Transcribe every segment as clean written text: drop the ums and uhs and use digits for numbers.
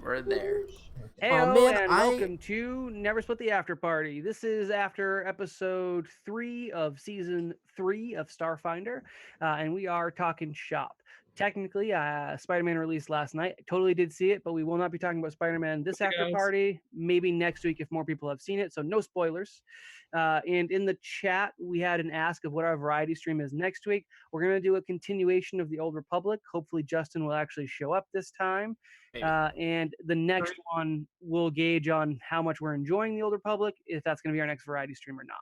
We're there. Heyo, man, and welcome to Never Split the After Party. This is after episode 3 of season 3 of Starfinder, and we are talking shop. Technically, Spider-Man released last night. I totally did see it, but we will not be talking about Spider-Man this after party. Maybe next week if more people have seen it, so no spoilers. And in the chat, we had an ask of what our variety stream is next week. We're going to do a continuation of the Old Republic. Hopefully, Justin will actually show up this time. And the next one will gauge on how much we're enjoying the Old Republic, if that's going to be our next variety stream or not.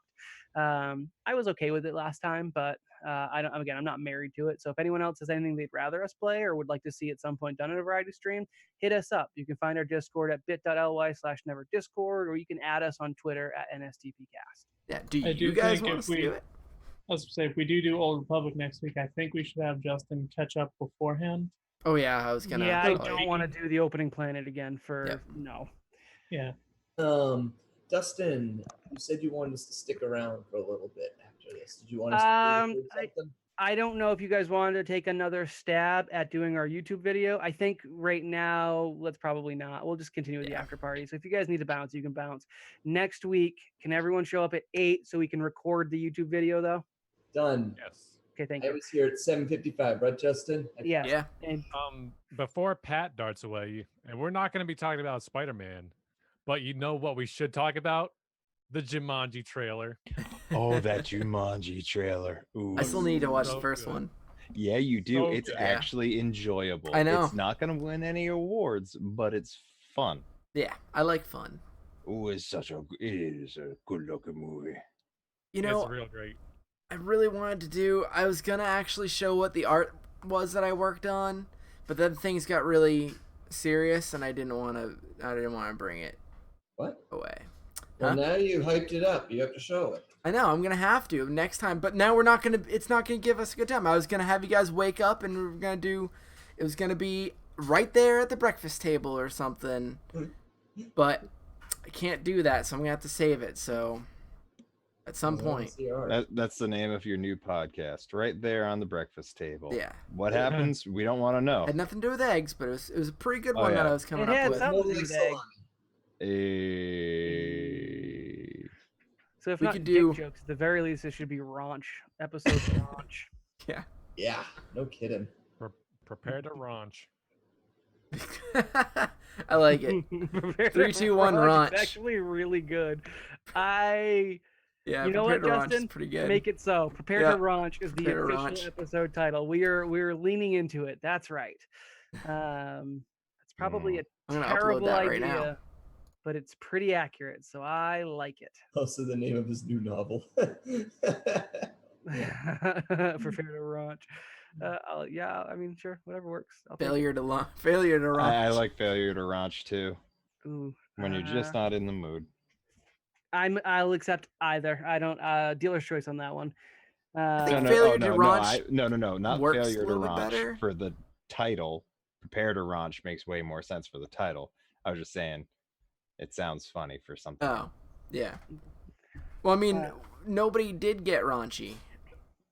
I was okay with it last time, but I'm not married to it. So if anyone else has anything they'd rather us play or would like to see at some point done in a variety stream, hit us up. You can find our Discord at bit.ly/neverdiscord, or you can add us on Twitter at NSTPcast. Yeah, do you guys want us to do it? I was going to say, if we do Old Republic next week, I think we should have Justin catch up beforehand. Oh yeah, I was gonna. Yeah, I don't want to do the opening planet again no. Yeah. Dustin, you said you wanted us to stick around for a little bit after this. Did you want us to do something? I don't know if you guys wanted to take another stab at doing our YouTube video. I think right now, let's probably not. We'll just continue with the after party. So if you guys need to bounce, you can bounce. Next week, can everyone show up at 8 so we can record the YouTube video, though? Done. Yes. Okay, thank you. I was here at 7:55, right, Justin? Yeah. And before Pat darts away, and we're not going to be talking about Spider-Man, but you know what we should talk about? The Jumanji trailer. Oh, that Jumanji trailer. Ooh. I still need to watch So the first good. one. Yeah, you do. So It's good. actually enjoyable. I know. It's not going to win any awards, but it's fun. Yeah, I like fun. Oh, it is a good-looking movie. You know, It's real great. I really wanted to do. I was gonna actually show what the art was that I worked on, but then things got really serious, and I didn't want to bring it What? away. Well, now you hyped it up. You have to show it. I know I'm gonna have to next time, but now we're not gonna. It's not gonna give us a good time. I was gonna have you guys wake up, and we were gonna do. It was gonna be right there at the breakfast table or something, but I can't do that, so I'm gonna have to save it. So. At some point. That's the name of your new podcast, right there on the breakfast table. Yeah. What happens? We don't want to know. Had nothing to do with eggs, but it was a pretty good one that I was coming up with. something to do with eggs. So if We not could dick do- jokes, at the very least, it should be raunch. Episode raunch. Yeah. Yeah, no kidding. Prepare to raunch. I like it. 3, 2, 1, raunch. It's actually really good. Yeah, You know what, Prepared to Raunch is Justin? pretty good. Make it so. Prepare Yeah. to Raunch is the Prepare to official Raunch. episode title. We're leaning into it. That's right. It's probably a I'm gonna terrible upload that idea, right now. but it's pretty accurate, so I like it. Also, the name of his new novel. Prepare to Raunch. Yeah, I mean, sure, whatever works. I'll take it. Failure to Raunch. I like Failure to Raunch too. Ooh, When you're just not in the mood. I'll accept either. I don't dealer's choice on that one. think Failure to Raunch no, not works Failure a to little bit Raunch better. for the title. Prepare to Raunch makes way more sense for the title. I was just saying, it sounds funny for something. Oh, yeah. Well, I mean, nobody did get raunchy,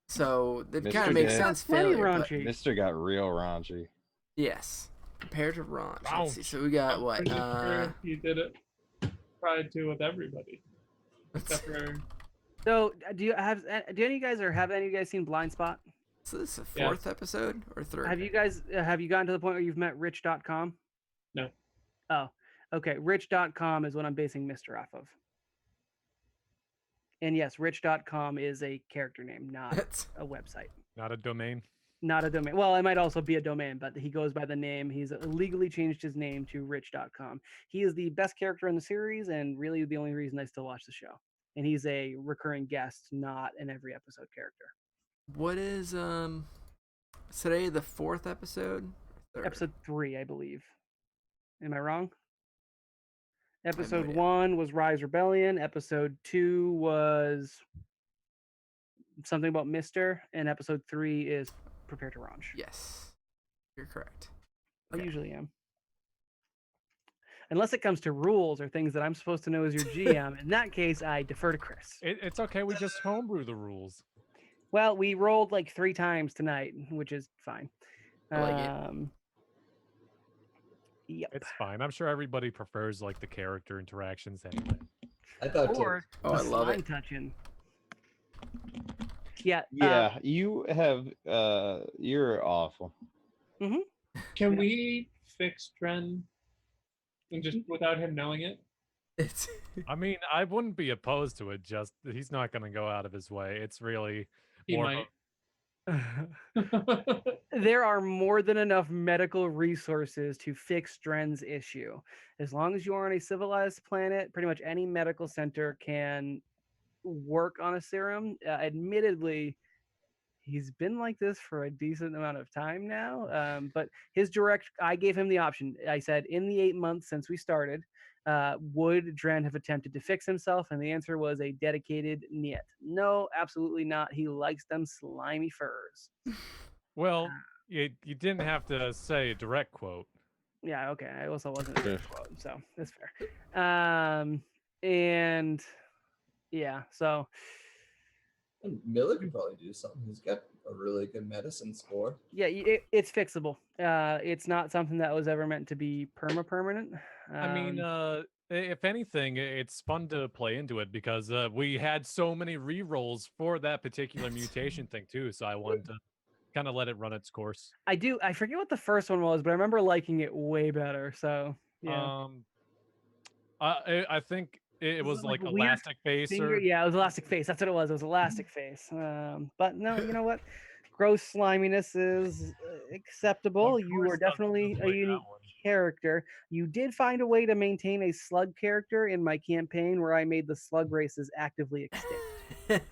so it kind Mr. of makes did. sense. Plenty Failure, but- raunchy. Mister got real raunchy. yes. Prepare to Raunch. Let's see. Raunch. So we got what? Pretty sure he did it. Tried to with everybody. Except for So, do any of you guys or have any of you guys seen Blind Spot? So this is a Yeah. 4th episode or 3rd? Have you gotten to the point where you've met Rich.com? No. Oh, okay. Rich.com is what I'm basing Mister off of. And yes, Rich.com is a character name, not That's- a website. Not a domain. Not a domain. Well, it might also be a domain, but he goes by the name. He's illegally changed his name to Rich.com. He is the best character in the series and really the only reason I still watch the show. And he's a recurring guest, not an every episode character. What is today the 4th episode? Third? Episode 3, I believe. Am I wrong? Episode idea. 1 was Rise Rebellion. Episode 2 was something about Mister, and episode 3 is Prepare to Raunch. Yes, you're correct. I Okay. usually am. Unless it comes to rules or things that I'm supposed to know as your GM. In that case, I defer to Chris. It's okay. We just homebrew the rules. Well, we rolled like 3 times tonight, which is fine. I like it. Yep. It's fine. I'm sure everybody prefers like the character interactions anyway. I thought Or Oh, the I love slime it. touching. Yeah. Yeah, you have you're awful. Can we fix Dren and just without him knowing it? It's I mean, I wouldn't be opposed to it. Just he's not going to go out of his way. It's really He more might. There are more than enough medical resources to fix Dren's issue. As long as you are on a civilized planet, pretty much any medical center can work on a serum. Admittedly, he's been like this for a decent amount of time now. But I gave him the option. I said, in the 8 months since we started, would Dren have attempted to fix himself? And the answer was a dedicated niet. No, absolutely not. He likes them slimy furs. well, you didn't have to say a direct quote. Yeah, okay. I also wasn't a Yeah. good quote, so that's fair. And yeah, so Miller could probably do something. He's got a really good medicine score. yeah, it's fixable. It's not something that was ever meant to be permanent. I mean, if anything, it's fun to play into it because we had so many re-rolls for that particular mutation thing too. So I wanted to kind of let it run its course. I forget what the first one was, but I remember liking it way better. So yeah. I think it was like weird elastic face Finger, or yeah, it was elastic face. That's what it was. It was elastic face. But no, you know what? Gross sliminess is acceptable. You course are stuff definitely doesn't a like that unique one. character. You did find a way to maintain a slug character in my campaign where I made the slug races actively extinct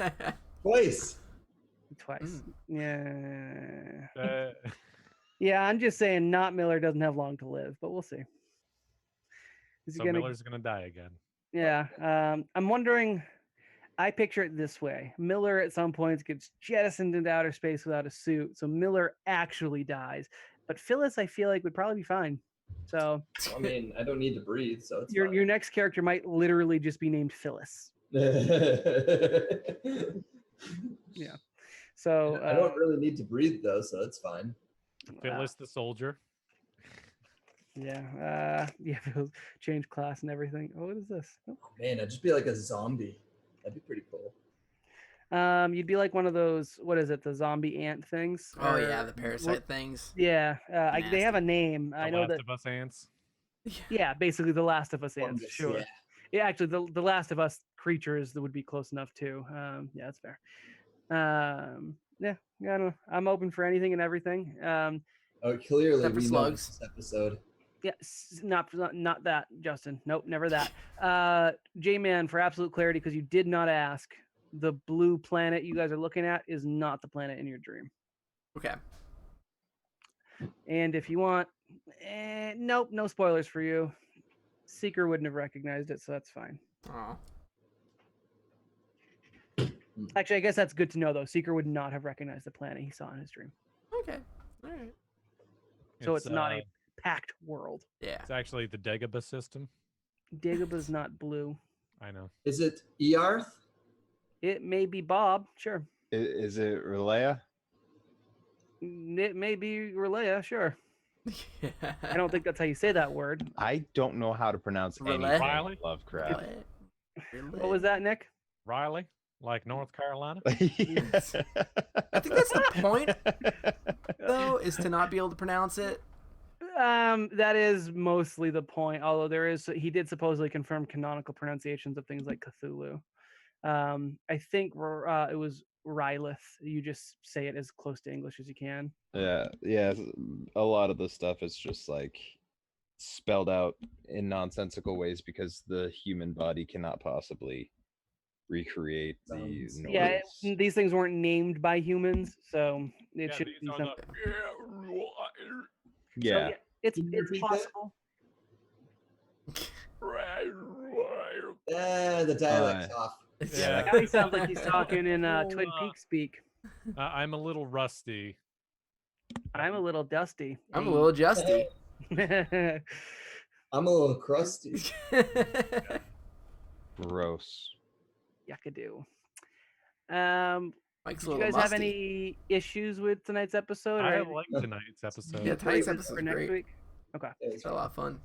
Twice. twice. Yeah. Uh, Yeah, I'm just saying not Miller doesn't have long to live, but we'll see. Is he so gonna Miller's gonna die again. Yeah, I'm wondering. I picture it this way: Miller at some points gets jettisoned into outer space without a suit, so Miller actually dies. But Phyllis, I feel like, would probably be fine. So I mean, I don't need to breathe, so it's your fine. next character might literally just be named Phyllis. Yeah. So I don't really need to breathe though, so it's fine. Phyllis the soldier. yeah, Phyllis, change class and everything. Oh, what is this? Oh. Oh, man, I'd just be like a zombie. That'd be pretty cool. You'd be like one of those. What is it? The zombie ant things? Oh Or- yeah, the parasite things. Yeah, they have a Nasty. name. The I know Last that. of Us ants. Yeah, basically the Last of Us ants. Fungus, Sure. yeah. Yeah, actually, the Last of Us creatures that would be close enough too. Yeah, that's fair. Yeah, I don't know. I'm open for anything and everything. Oh, clearly Except for we know slugs. this episode. Yeah, not that, Justin. Nope, never that. J-Man, for absolute clarity, because you did not ask, the blue planet you guys are looking at is not the planet in your dream. Okay. And if you want, nope, no spoilers for you. Seeker wouldn't have recognized it, so that's fine. Oh. Actually, I guess that's good to know, though. Seeker would not have recognized the planet he saw in his dream. Okay. All right. So it's not a packed world. Yeah. It's actually the Dagobah system. Dagoba's not blue. I know. Is it Earth? It may be Bob, sure. Is it Relaya? It may be Relaya, sure. I don't think that's how you say that word. I don't know how to pronounce Relay? anything. Riley? Lovecraft. What was that, Nick? Riley, like North Carolina. Yes. I think that's the point, though, is to not be able to pronounce it. That is mostly the point. Although he did supposedly confirm canonical pronunciations of things like Cthulhu. I think it was Rylith. You just say it as close to English as you can. Yeah. A lot of the stuff is just like spelled out in nonsensical ways because the human body cannot possibly recreate the Sounds- noise. Yeah, these things weren't named by humans, so it Yeah, should these be are something. Yeah. So, it's Can you it's repeat that? possible. The dialect's off. Yeah. Now he sounds like he's talking in Well, Twin Peaks speak. I'm a little rusty. I'm a little dusty. I'm a little justy. I'm a little crusty. Gross. Yuckadoo. Mike's a Do you little guys have musty. any issues with tonight's episode? I or like tonight's episode. Yeah, tonight's for episode is next great. week? Okay. It's a lot of fun.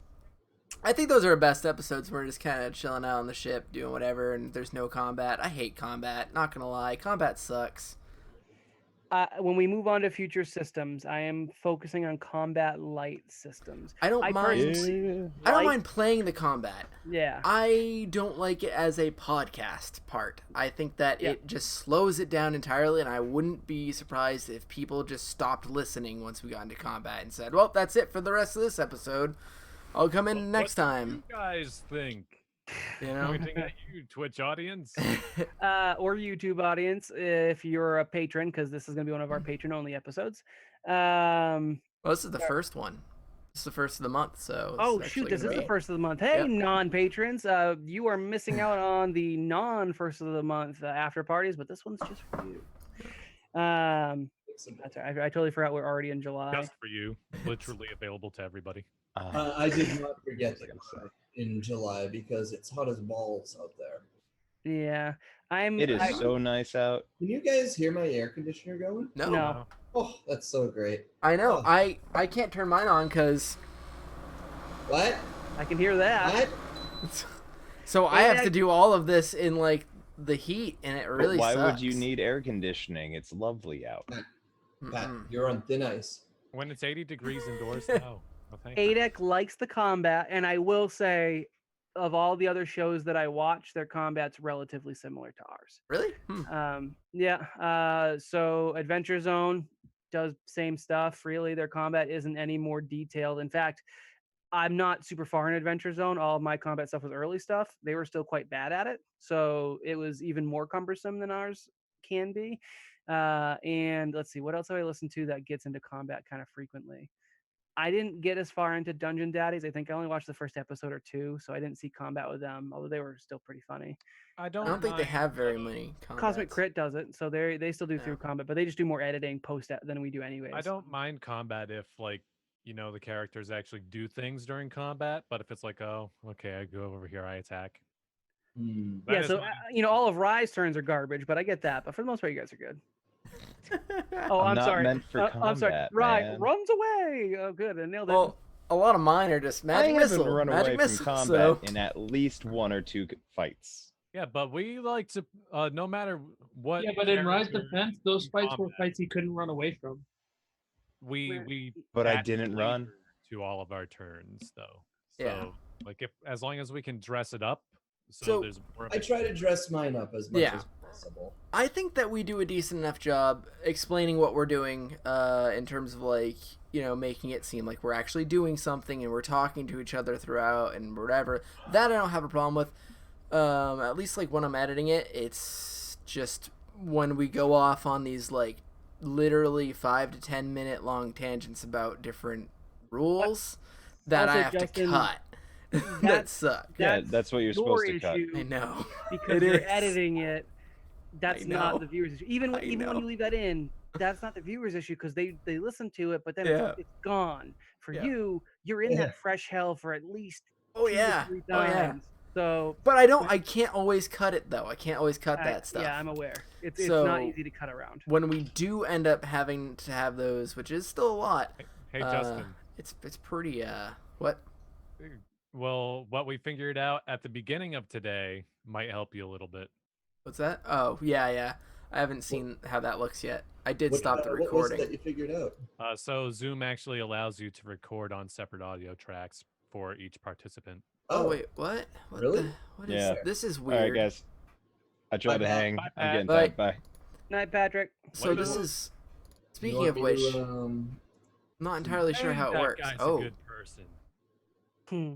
I think those are our best episodes. We're just kind of chilling out on the ship, doing whatever, and there's no combat. I hate combat. Not gonna lie, combat sucks. When we move on to future systems, I am focusing on combat light systems. I don't mind. personally I don't like- mind playing the combat. Yeah. I don't like it as a podcast part. I think that Yeah. it just slows it down entirely, and I wouldn't be surprised if people just stopped listening once we got into combat and said, "Well, that's it for the rest of this episode. I'll come in next What do time." you guys think? You know. Pointing at you, Twitch audience. Or YouTube audience, if you're a patron, because this is going to be one of our patron-only episodes. Um, Well, this is the first one. This is the first of the month, so. oh it's shoot, actually this gonna is the be- first of the month. Hey, Yep. non-patrons, you are missing out on the non-first of the month after parties, but this one's just for you. That's right. I totally forgot we're already in July. Just for you. Literally available to everybody. I did not forget in July because it's hot as balls out there. Yeah, It is so nice out. Can you guys hear my air conditioner going? No. No. Oh, that's so great. I know. Oh. I can't turn mine on because. What? I can hear that. What? So I have to do all of this in like the heat, and it really Why sucks. would you need air conditioning? It's lovely out. Pat, Mm-mm. you're on thin ice. When it's 80 degrees indoors, no. No, thank you. Adek likes the combat, and I will say, of all the other shows that I watch, their combat's relatively similar to ours. Really? So Adventure Zone does same stuff. Really, their combat isn't any more detailed. In fact, I'm not super far in Adventure Zone. All of my combat stuff was early stuff. They were still quite bad at it, so it was even more cumbersome than ours can be. And let's see, what else have I listened to that gets into combat kind of frequently? I didn't get as far into Dungeon Daddies. I think I only watched the first episode or two, so I didn't see combat with them, although they were still pretty funny. I I don't, don't think they mind, have very many. Cosmic combats. Crit does it, so they still do Yeah. through combat, but they just do more editing post than we do anyways. I don't mind combat if, like, you know, the characters actually do things during combat, but if it's like, oh, okay, I go over here, I attack. Hmm. That Yeah, is so my- all of Rye's turns are garbage, but I get that. But for the most part, you guys are good. Oh, I'm not sorry. meant for I'm sorry. combat, Rye man. runs away. Oh, good. I nailed it. Well, a lot of mine are just magic I haven't missile. run Magic away missile. from combat So. in at least one or two fights. Yeah, but we like to, no matter what. Yeah, but in Rise character Defense, those in fights were combat, fights he couldn't run away from. we But I add didn't run. flavor to all of our turns, though. So, Yeah. like, if as long as we can dress it up, so, So, there's more of I a- try to dress mine up as much Yeah. as possible. I think that we do a decent enough job explaining what we're doing in terms of like, you know, making it seem like we're actually doing something and we're talking to each other throughout and whatever. That I don't have a problem with. At least like when I'm editing it, it's just when we go off on these like literally 5 to 10 minute long tangents about different rules that I Also, have Justin, to cut. that that's- suck. Yeah, That's that's what you're your supposed to cut. issue I know. because It you're is. editing it. That's I not know. the viewer's issue. Even I when know. you leave that in, that's not the viewer's issue because they listen to it, but then Yeah. it's gone. For Yeah. you, you're in Yeah. that fresh hell for at least Oh 2 to yeah. 3 Oh yeah. times. So But I can't always cut it though. I can't always cut that stuff. yeah, I'm aware. It's not So- easy to cut around. When we do end up having to have those, which is still a lot, Hey, Justin. it's pretty what? Well, what we figured out at the beginning of today might help you a little bit. What's that? Oh yeah. I haven't seen how that looks yet. I did stop the What was it recording. that you figured out? So Zoom actually allows you to record on separate audio tracks for each participant. Oh wait, what? What Really? What is Yeah. this? Is All weird. right, guys. I tried Bye, to Pat. hang. Bye, I'm Pat. getting Bye. tired. Bye. Night, Patrick. So What this is- is You speaking want of me which, to, I'm not entirely sure Hey, how it that works. guy's Oh, a good person. Hmm.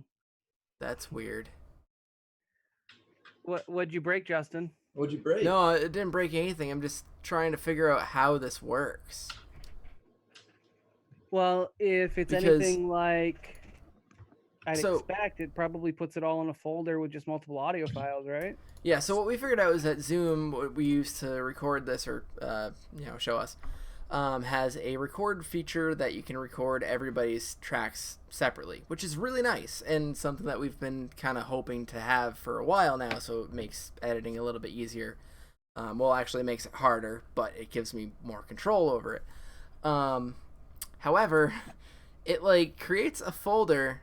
that's weird. What'd you break, Justin? what'd you break? No, it didn't break anything. I'm just trying to figure out how this works. Well, if it's Because- anything like I'd So- expect, it probably puts it all in a folder with just multiple audio files, right? Yeah, so what we figured out is that Zoom, what we use to record this or show us, has a record feature that you can record everybody's tracks separately, which is really nice and something that we've been kind of hoping to have for a while now. So it makes editing a little bit easier. Well, actually, it makes it harder, but it gives me more control over it. However, it like creates a folder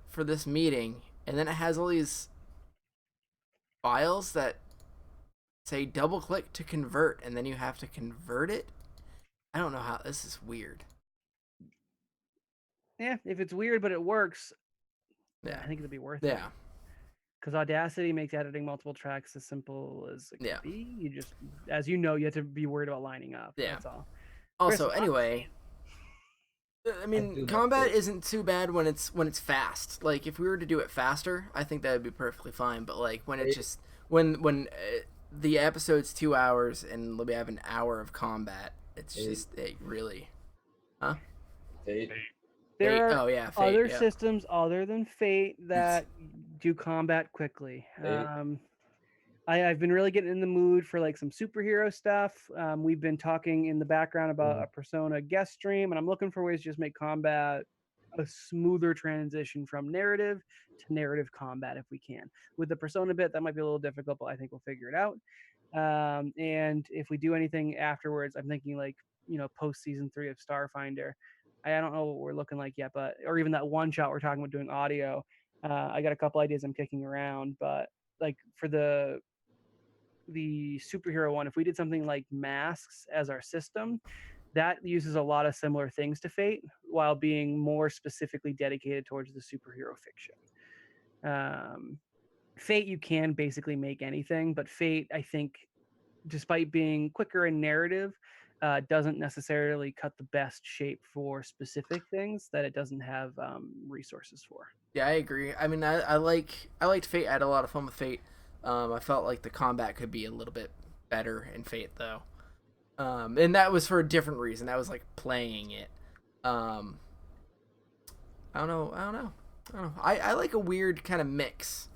for this meeting, and then it has all these files that say double click to convert, and then you have to convert it. I don't know how this is weird. Yeah, if it's weird but it works, Yeah. I think it'll be worth it. Yeah. Because Audacity makes editing multiple tracks as simple as it can Yeah. be. You just, as you know, you have to be worried about lining up. Yeah. That's all. Also, Chris, anyway, I I mean, do combat like it. isn't too bad when it's fast. Like if we were to do it faster, I think that would be perfectly fine. But like when it's just when the episode's 2 hours and we have an hour of combat, it's just it really. Huh? Fate. there Fate. are Oh yeah, Fate. other Yeah. systems other than Fate that do combat quickly. Fate. I've been really getting in the mood for like some superhero stuff. We've been talking in the background about a Persona guest stream, and I'm looking for ways to just make combat a smoother transition from narrative to narrative combat if we can. With the Persona bit, that might be a little difficult, but I think we'll figure it out. And if we do anything afterwards, I'm thinking like, post season 3 of Starfinder. I don't know what we're looking like yet, but or even that one shot we're talking about doing audio. I got a couple ideas I'm kicking around, but like for the superhero one, if we did something like masks as our system, that uses a lot of similar things to Fate while being more specifically dedicated towards the superhero fiction. Fate, you can basically make anything, but Fate, I think, despite being quicker in narrative, doesn't necessarily cut the best shape for specific things that it doesn't have resources for. Yeah, I agree. I mean, I liked Fate. I had a lot of fun with Fate. I felt like the combat could be a little bit better in Fate though, and that was for a different reason. That was like playing it. I don't know. I like a weird kind of mix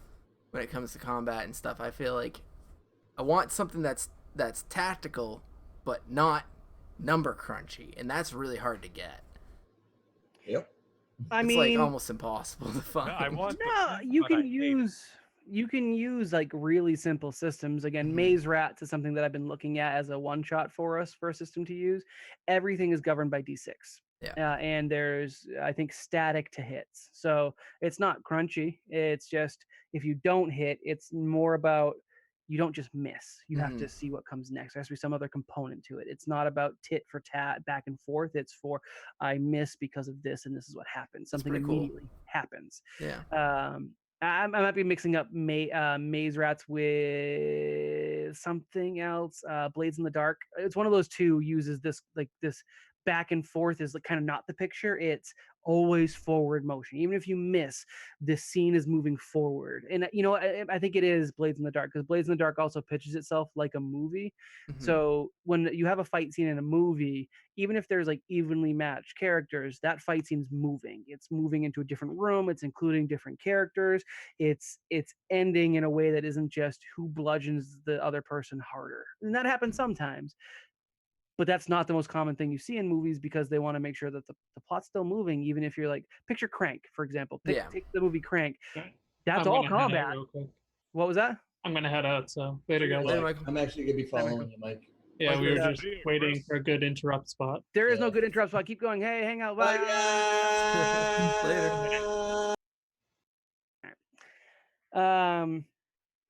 when it comes to combat and stuff. I feel like I want something that's tactical, but not number crunchy, and that's really hard to get. Yep. I It's mean, like almost impossible to find. I want no, the you but can I hate use like really simple systems. Again, Mhm. Maze Rats is something that I've been looking at as a one shot for us for a system to use. Everything is governed by D6. Yeah. And there's, I think, static to hits. So it's not crunchy. It's just if you don't hit, it's more about you don't just miss. You have to see what comes next. There has to be some other component to it. It's not about tit for tat back and forth. It's for I miss because of this, and this is what happens. Something pretty cool. immediately happens. Yeah. I might be mixing up Maze Rats with something else. Blades in the Dark. It's one of those two uses this like this back and forth is like kind of not the picture. It's always forward motion. Even if you miss, the scene is moving forward. And I think it is Blades in the Dark because Blades in the Dark also pitches itself like a movie. Mhm. So when you have a fight scene in a movie, even if there's like evenly matched characters, that fight scene's moving. It's moving into a different room. It's including different characters. It's ending in a way that isn't just who bludgeons the other person harder. And that happens sometimes. But that's not the most common thing you see in movies because they want to make sure that the plot's still moving, even if you're like, picture Crank, for example. Yeah. Take the movie Crank. Okay. That's I'm all gonna head out combat. real quick. What was that? I'm gonna head out, so later, guys. Later, Michael. I'm actually gonna be following you, Mike. Yeah, Like we were that. just waiting for a good interrupt spot. There is no Yeah. good interrupt, so I keep going. Hey, hang out. Bye. Later.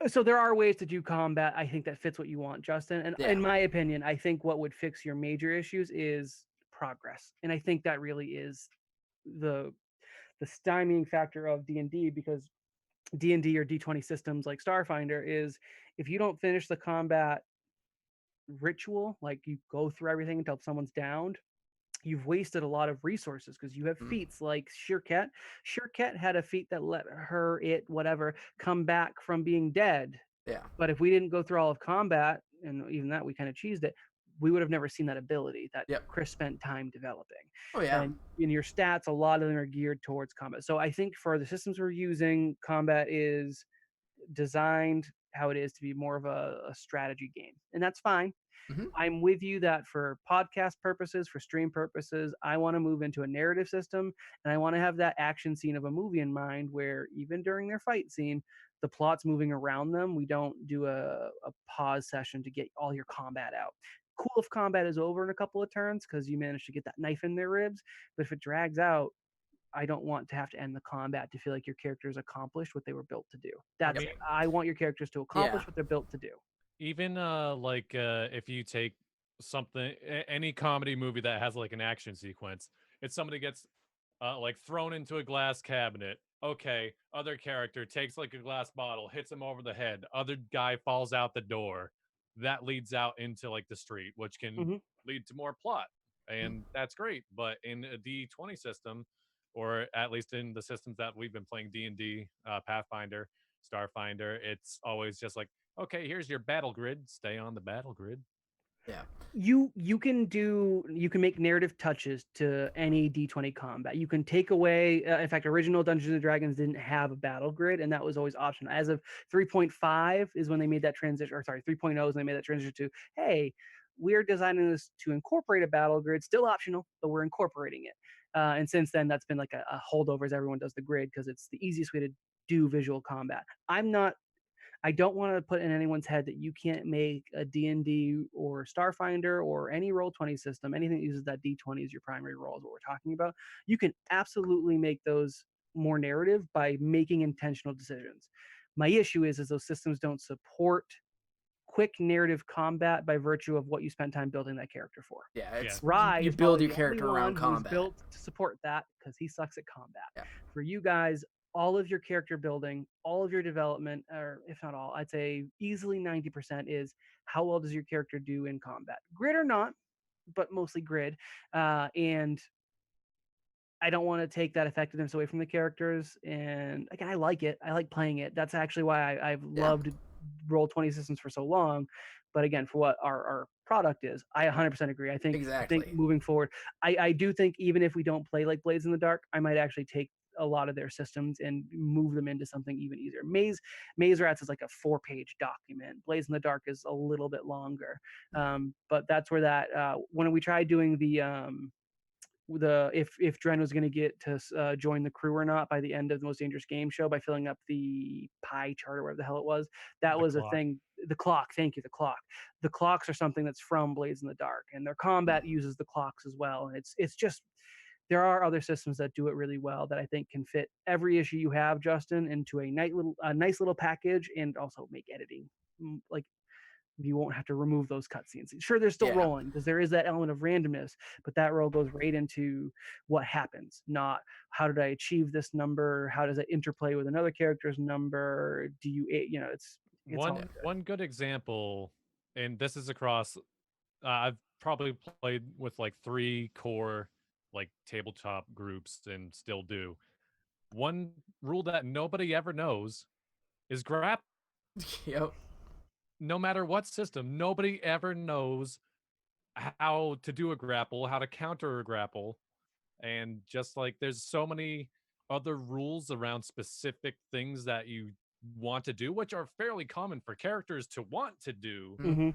So there are ways to do combat, I think, that fits what you want, Justin. And Yeah. in my opinion, I think what would fix your major issues is progress. And I think that really is the stymieing factor of D&D because D&D or D20 systems like Starfinder is if you don't finish the combat ritual, like you go through everything until someone's downed, you've wasted a lot of resources because you have feats like Shirket. Shirket had a feat that let her, whatever, come back from being dead. Yeah. But if we didn't go through all of combat, and even that we kind of cheesed it, we would have never seen that ability that Yep. Chris spent time developing. Oh yeah. And in your stats, a lot of them are geared towards combat. So I think for the systems we're using, combat is designed how it is to be more of a strategy game. And that's fine. Mhm. I'm with you that for podcast purposes, for stream purposes, I want to move into a narrative system and I want to have that action scene of a movie in mind where even during their fight scene, the plot's moving around them. We don't do a pause session to get all your combat out. Cool if combat is over in a couple of turns because you managed to get that knife in their ribs. But if it drags out, I don't want to have to end the combat to feel like your characters accomplished what they were built to do. That's mean- I want your characters to accomplish Yeah. what they're built to do. Even if you take something any comedy movie that has like an action sequence, if somebody gets like thrown into a glass cabinet, okay, other character takes like a glass bottle, hits him over the head, other guy falls out the door, that leads out into like the street, which can Mhm. lead to more plot, and that's great. But in a D20 system, or at least in the systems that we've been playing, D&D, Pathfinder, Starfinder, it's always just like, okay, here's your battle grid, stay on the battle grid. Yeah. You can make narrative touches to any D20 combat. You can take away in fact, original Dungeons and Dragons didn't have a battle grid, and that was always optional. As of 3.5 is when they made that transition, or sorry, 3.0 is when they made that transition to, hey, we're designing this to incorporate a battle grid, still optional, but we're incorporating it. And since then, that's been like a holdover as everyone does the grid because it's the easiest way to do visual combat. I don't want to put in anyone's head that you can't make a D&D or Starfinder or any Roll20 system, anything that uses that D20 as your primary roll is what we're talking about. You can absolutely make those more narrative by making intentional decisions. My issue is those systems don't support quick narrative combat by virtue of what you spent time building that character for. Yeah, it's Rye you is build probably your the only character around one who's combat. built to support that because he sucks at combat. Yeah. For you guys, all of your character building, all of your development, or if not all, I'd say easily 90% is how well does your character do in combat, grid or not, but mostly grid. And I don't want to take that effectiveness away from the characters. And again, I like it. I like playing it. That's actually why I've loved Roll20 systems for so long. But again, for what our product is, I 100% agree. I think Exactly. moving forward, I do think even if we don't play like Blades in the Dark, I might actually take a lot of their systems and move them into something even easier. Maze Rats is like a 4-page document. Blades in the Dark is a little bit longer. But that's where that when we tried doing the if Dren was going to get to join the crew or not by the end of the Most Dangerous Game show by filling up the pie chart or whatever the hell it was. That The was clock. a thing. The clock. Thank you. The clock. The clocks are something that's from Blades in the Dark, and their combat uses the clocks as well. And it's just there are other systems that do it really well that I think can fit every issue you have, Justin, into a nice little package and also make editing like you won't have to remove those cutscenes. Sure, they're still rolling because there is that element of randomness, but that roll goes right into what happens, not how did I achieve this number? How does it interplay with another character's number? Do you, it's all good. One good example, and this is across. I've probably played with like 3 core like tabletop groups and still do. One rule that nobody ever knows is grapple. Yep. No matter what system, nobody ever knows how to do a grapple, how to counter a grapple. And just like there's so many other rules around specific things that you want to do, which are fairly common for characters to want to do, Mm-hmm.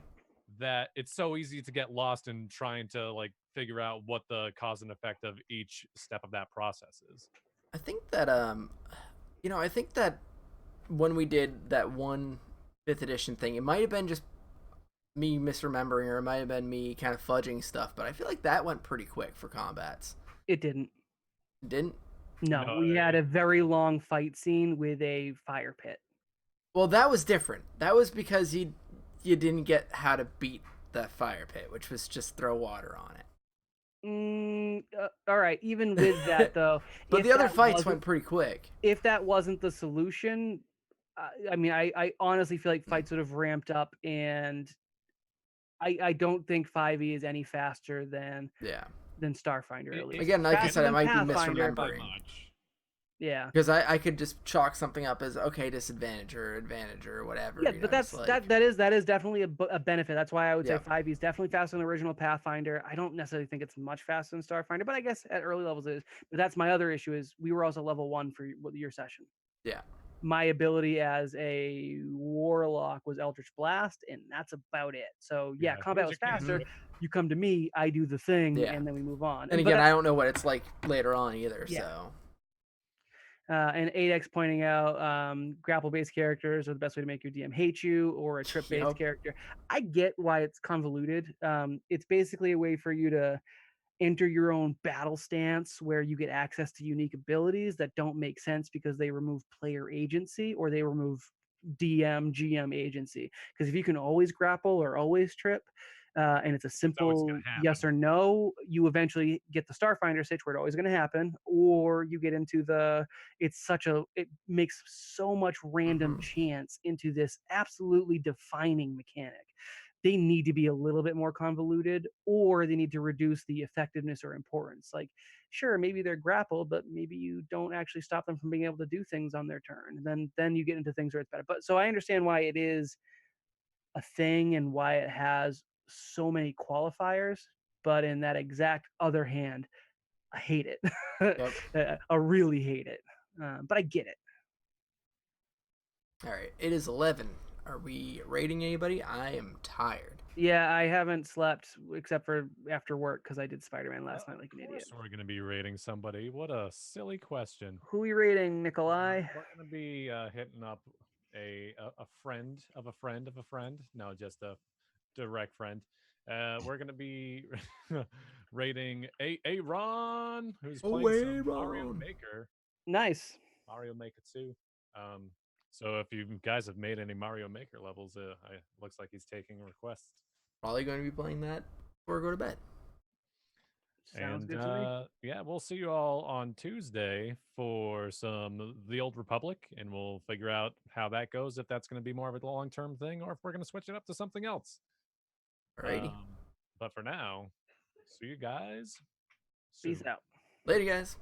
that it's so easy to get lost in trying to like figure out what the cause and effect of each step of that process is. I think that I think that when we did that 5th edition thing, it might have been just me misremembering, or it might have been me kind of fudging stuff, but I feel like that went pretty quick for combats. It didn't. It didn't? No, we had a very long fight scene with a fire pit. Well, that was different. That was because you didn't get how to beat the fire pit, which was just throw water on it. All right, even with that though, but the other fights went pretty quick. If that wasn't the solution, I mean, I honestly feel like fights would have ramped up, and I don't think 5e is any faster than Starfinder. At least. Again, like I said, I might be Pathfinder, misremembering. Yeah, because I could just chalk something up as okay, disadvantage or advantage or whatever. Yeah, but that's that is definitely a benefit. That's why I would say 5e is definitely faster than the original Pathfinder. I don't necessarily think it's much faster than Starfinder, but I guess at early levels it is. But that's my other issue is we were also level 1 for your session. Yeah. My ability as a warlock was Eldritch Blast, and that's about it. So yeah, combat was faster. You come to me, I do the thing, and then we move on. And again, I don't know what it's like later on either. Yeah. So. And 8X pointing out grapple-based characters are the best way to make your DM hate you, or a trip-based character. I get why it's convoluted. It's basically a way for you to enter your own battle stance where you get access to unique abilities that don't make sense because they remove player agency or they remove GM agency. Because if you can always grapple or always trip, and it's a always simple gonna yes happen. or no, you eventually get the Starfinder sitch where it's always going to happen, or you get into it makes so much random chance into this absolutely defining mechanic. They need to be a little bit more convoluted, or they need to reduce the effectiveness or importance. Like, sure, maybe they're grappled, but maybe you don't actually stop them from being able to do things on their turn. And then you get into things where it's better. But so I understand why it is a thing and why it has so many qualifiers. But in that exact other hand, I hate it. Yep. I really hate it. But I get it. All right, it is 11. Are we rating anybody? I am tired. Yeah, I haven't slept except for after work because I did Spider-Man last night like an Of idiot. course we're gonna be rating somebody. What a silly question. Who are you rating, Nikolai? We're gonna be hitting up a friend of a friend of a friend. No, just a direct friend. We're gonna be rating a Ron, who's playing some Mario Aaron. Maker. Nice. Mario Maker 2. So if you guys have made any Mario Maker levels, looks like he's taking requests. Probably going to be playing that before I go to bed. Sounds And good to me. yeah, we'll see you all on Tuesday for some The Old Republic, and we'll figure out how that goes, if that's going to be more of a long-term thing or if we're going to switch it up to something else. Alrighty. But for now, see you guys soon. Peace out. Later, guys.